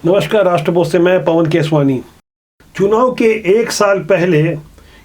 नमस्कार। राष्ट्रपोस्ट से मैं पवन केसवानी। चुनाव के एक साल पहले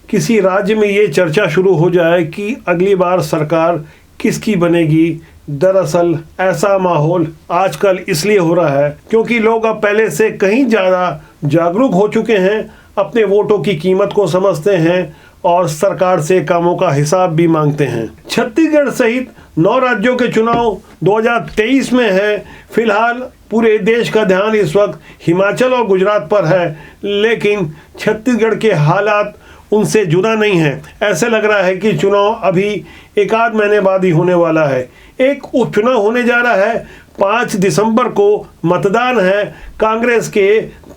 किसी राज्य में ये चर्चा शुरू हो जाए कि अगली बार सरकार किसकी बनेगी, दरअसल ऐसा माहौल आजकल इसलिए हो रहा है क्योंकि लोग अब पहले से कहीं ज़्यादा जागरूक हो चुके हैं, अपने वोटों की कीमत को समझते हैं और सरकार से कामों का हिसाब भी मांगते हैं। छत्तीसगढ़ सहित 9 राज्यों के चुनाव 2023 में है। फिलहाल पूरे देश का ध्यान इस वक्त हिमाचल और गुजरात पर है, लेकिन छत्तीसगढ़ के हालात उनसे जुदा नहीं है। ऐसे लग रहा है कि चुनाव अभी एक आध महीने बाद ही होने वाला है। एक उपचुनाव होने जा रहा है। 5 दिसंबर को मतदान है। कांग्रेस के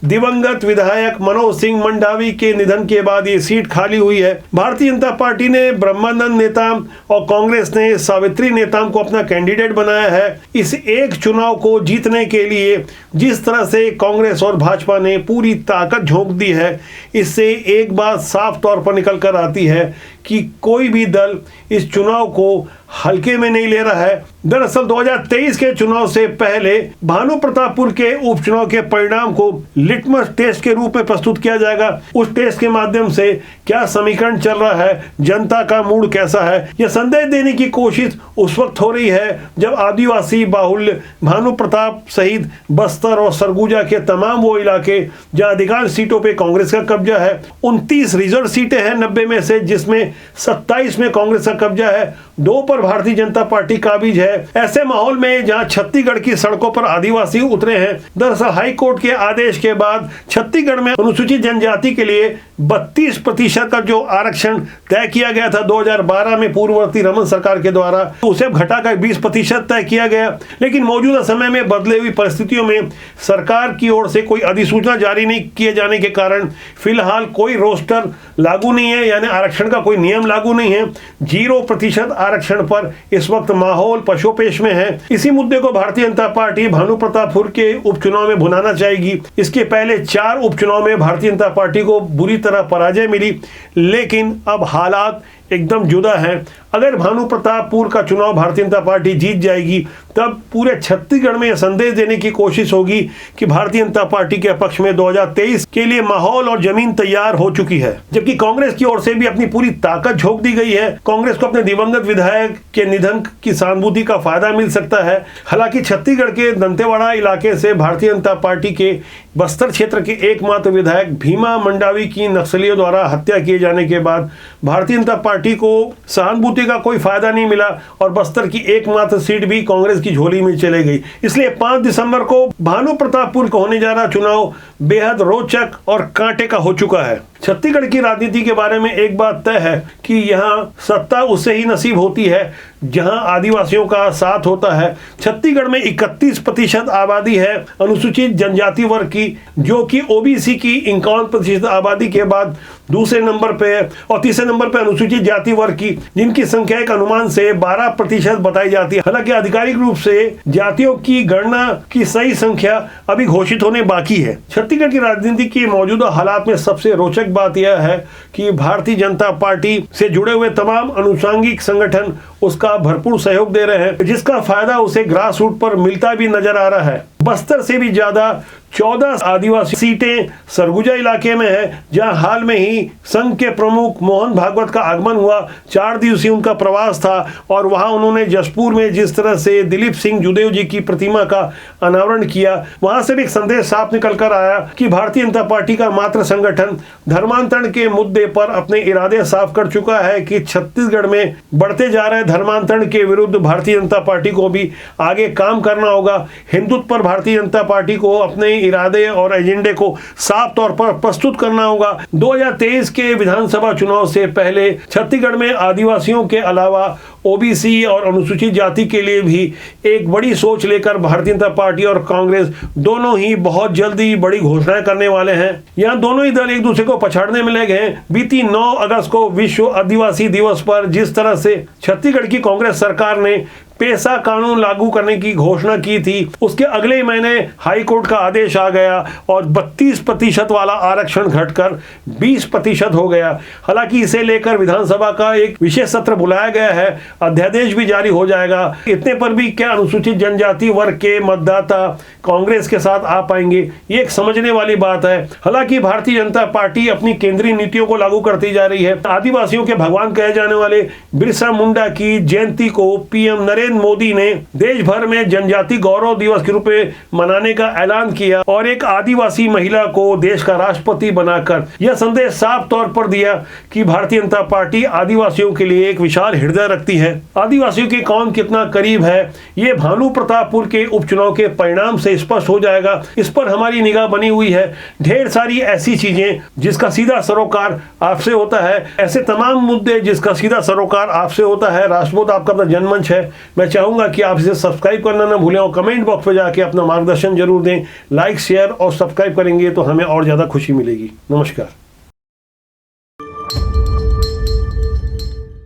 दिवंगत विधायक मनोज सिंह मंडावी के निधन के बाद ये सीट खाली हुई है। भारतीय जनता पार्टी ने ब्रह्मानंद नेताम और कांग्रेस ने सावित्री नेताम को अपना कैंडिडेट बनाया है। इस एक चुनाव को जीतने के लिए जिस तरह से कांग्रेस और भाजपा ने पूरी ताकत झोंक दी है, इससे एक बात साफ तौर पर निकल कर आती है कि कोई भी दल इस चुनाव को हल्के में नहीं ले रहा है। दरअसल 2023 के चुनाव से पहले भानु प्रतापपुर के उपचुनाव के परिणाम को लिटमस टेस्ट के रूप में प्रस्तुत किया जाएगा। उस टेस्ट के माध्यम से क्या समीकरण चल रहा है, जनता का मूड कैसा है, यह संदेश देने की कोशिश उस वक्त हो रही है जब आदिवासी बाहुल्य भानु प्रताप सहित बस्तर और सरगुजा के तमाम वो इलाके जहां अधिकांश सीटों पर कांग्रेस का कब्जा है। 29 रिजर्व सीटें हैं 90 में से, जिसमें 27 में कांग्रेस का कब्जा है, 2 पर भारतीय जनता पार्टी काबिज है। ऐसे माहौल में जहां छत्तीसगढ़ की सड़कों पर आदिवासी उतरे हैं, दरअसल हाई कोर्ट के आदेश के बाद छत्तीसगढ़ में अनुसूचित जनजाति के लिए 32% का जो आरक्षण तय किया गया था 2012 में पूर्ववर्ती रमन सरकार के द्वारा, उसे घटाकर 20% तय किया गया। लेकिन मौजूदा समय में बदले हुई परिस्थितियों में सरकार की ओर से कोई अधिसूचना जारी नहीं किए जाने के कारण फिलहाल कोई रोस्टर लागू नहीं है, यानी आरक्षण का कोई नियम लागू नहीं है। 0% आरक्षण पर इस वक्त माहौल पशोपेश में है। इसी मुद्दे को भारतीय जनता पार्टी भानु प्रतापपुर के उपचुनाव में भुनाना चाहेगी। इसके पहले 4 उपचुनाव में भारतीय जनता पार्टी को बुरी तरह पराजय मिली, लेकिन अब हालात एकदम जुदा है। अगर भानु प्रतापपुर का चुनाव भारतीय जनता पार्टी जीत जाएगी, तब पूरे छत्तीसगढ़ में यह संदेश देने की कोशिश होगी कि भारतीय जनता पार्टी के पक्ष में 2023 के लिए माहौल और जमीन तैयार हो चुकी है। जबकि कांग्रेस की ओर से भी अपनी पूरी ताकत झोंक दी गई है। कांग्रेस को अपने दिवंगत विधायक के निधन की सहानुभूति का फायदा मिल सकता है। हालांकि छत्तीसगढ़ के दंतेवाड़ा इलाके से भारतीय जनता पार्टी के बस्तर क्षेत्र के एकमात्र विधायक भीमा मंडावी की नक्सलियों द्वारा हत्या किए जाने के बाद भारतीय जनता पार्टी को सहानुभूति का कोई फायदा नहीं मिला और बस्तर की एकमात्र सीट भी कांग्रेस की झोली में चले गई। इसलिए 5 दिसंबर को भानु प्रतापपुर को होने जा रहा चुनाव बेहद रोचक और कांटे का हो चुका है। छत्तीसगढ़ की राजनीति के बारे में एक बात तय है कि यहाँ सत्ता उससे ही नसीब होती है जहां आदिवासियों का साथ होता है। छत्तीसगढ़ में 31% आबादी है अनुसूचित जनजाति वर्ग की, जो कि ओबीसी की 51% आबादी के बाद दूसरे नंबर पे है, और तीसरे नंबर पे अनुसूचित जाति वर्ग की, जिनकी संख्या एक अनुमान से 12% बताई जाती है। हालांकि आधिकारिक रूप से जातियों की गणना की सही संख्या अभी घोषित होने बाकी है। छत्तीसगढ़ की राजनीति के मौजूदा हालात में सबसे रोचक बात यह है कि भारतीय जनता पार्टी से जुड़े हुए तमाम अनुषंगिक संगठन उसका भरपूर सहयोग दे रहे हैं, जिसका फायदा उसे ग्रास रूट पर मिलता भी नजर आ रहा है। बस्तर से भी ज्यादा 14 आदिवासी सीटें सरगुजा इलाके में है, जहां हाल में ही संघ के प्रमुख मोहन भागवत का आगमन हुआ। 4 दिवसीय उनका प्रवास था और वहां उन्होंने जसपुर में जिस तरह से दिलीप सिंह जुदेव जी की प्रतिमा का अनावरण किया, वहां से भी एक संदेश साफ निकल कर आया कि भारतीय जनता पार्टी का मात्र संगठन धर्मांतरण के मुद्दे पर अपने इरादे साफ कर चुका है कि छत्तीसगढ़ में बढ़ते जा रहे धर्मांतरण के विरुद्ध भारतीय जनता पार्टी को भी आगे काम करना होगा। हिंदुत्व पर भारतीय जनता पार्टी को अपने इरादे और एजेंडे को साफ तौर पर प्रस्तुत करना होगा। 2023 के विधानसभा चुनाव से पहले छत्तीसगढ़ में आदिवासियों के अलावा ओबीसी और अनुसूचित जाति के लिए भी एक बड़ी सोच लेकर भारतीय जनता पार्टी और कांग्रेस दोनों ही बहुत जल्दी बड़ी घोषणाएं करने वाले हैं। यहाँ दोनों ही दल एक दूसरे को पछाड़ने में लगे हैं। बीती 9 अगस्त को विश्व आदिवासी दिवस पर जिस तरह से छत्तीसगढ़ की कांग्रेस सरकार ने पेशा कानून लागू करने की घोषणा की थी, उसके अगले महीने हाई कोर्ट का आदेश आ गया और 32% वाला आरक्षण घटकर 20% हो गया। हालांकि इसे लेकर विधानसभा का एक विशेष सत्र बुलाया गया है, अध्यादेश भी जारी हो जाएगा। इतने पर भी क्या अनुसूचित जनजाति वर्ग के मतदाता कांग्रेस के साथ आ पाएंगे, ये एक समझने वाली बात है। हालांकि भारतीय जनता पार्टी अपनी केंद्रीय नीतियों को लागू करती जा रही है। आदिवासियों के भगवान कहे जाने वाले बिरसा मुंडा की जयंती को पीएम नरेंद्र मोदी ने देश भर में जनजाति गौरव दिवस के रूप में मनाने का ऐलान किया और एक आदिवासी महिला को देश का राष्ट्रपति बनाकर यह संदेश साफ तौर पर दिया कि भारतीय जनता पार्टी आदिवासियों के लिए एक विशाल हृदय रखती है। आदिवासियों के कौन कितना करीब है, ये भानु प्रतापपुर के उपचुनाव के परिणाम से स्पष्ट हो जाएगा। इस पर हमारी निगाह बनी हुई है। ढेर सारी ऐसी चीजें जिसका सीधा सरोकार आपसे होता है, ऐसे तमाम मुद्दे जिसका सीधा सरोकार आपसे होता है। राष्ट्रबोध आपका अपना जनमंच है। मैं चाहूंगा कि आप इसे सब्सक्राइब करना ना भूलें और कमेंट बॉक्स में जाके अपना मार्गदर्शन जरूर दें। लाइक, शेयर और सब्सक्राइब करेंगे तो हमें और ज्यादा खुशी मिलेगी। नमस्कार।